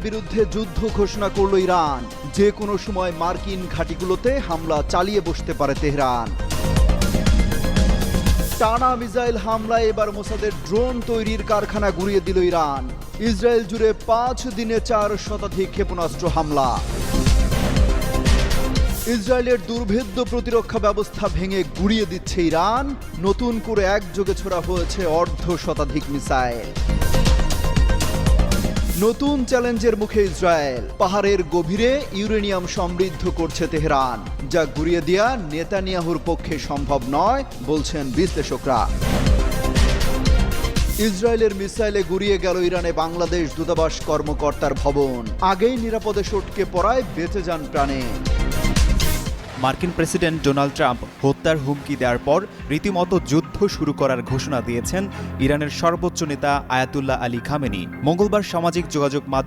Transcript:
বিরুদ্ধে যুদ্ধ ঘোষণা করল ইরান। যে কোনো সময় মার্কিন ঘাঁটিগুলোতে হামলা চালিয়ে বসতে পারে তেহরান। টানা মিসাইল হামলায় এবার মোসাদের ড্রোন তৈরির কারখানা গুঁড়িয়ে দিল ইরান। ইসরায়েল জুড়ে 5 দিনে 4 শতাধিক ক্ষেপণাস্ত্র হামলা। ইসরায়েলের দুর্ভেদ্য প্রতিরক্ষা ব্যবস্থা ভেঙে গুঁড়িয়ে দিচ্ছে ইরান। নতুন করে একযোগে ছোড়া হয়েছে 1/2 শতাধিক মিসাইল। নতুন চ্যালেঞ্জের মুখে ইসরায়েল। পাহাড়ের গভীরে ইউরেনিয়াম সমৃদ্ধ করছে তেহরান, যা গুঁড়িয়ে দেয়া নেতানিয়াহুর পক্ষে সম্ভব নয় বলছেন বিশ্লেষকরা। ইসরায়েলের মিসাইলে গুঁড়িয়ে গেল ইরানে বাংলাদেশ দূতাবাস কর্মকর্তার ভবন। আগেই নিরাপদে সটকে পড়ায় বেঁচে যান প্রাণে। মার্কিন প্রেসিডেন্ট ডোনাল্ড ট্রাম্প হত্যার হুমকি দেওয়ার পর রীতিমতো যুদ্ধ শুরু করার ঘোষণা দিয়েছেন ইরানের সর্বোচ্চ নেতা আয়াতুল্লাহ আলী খামেনি। মঙ্গলবার সামাজিক যোগাযোগ মাধ্যম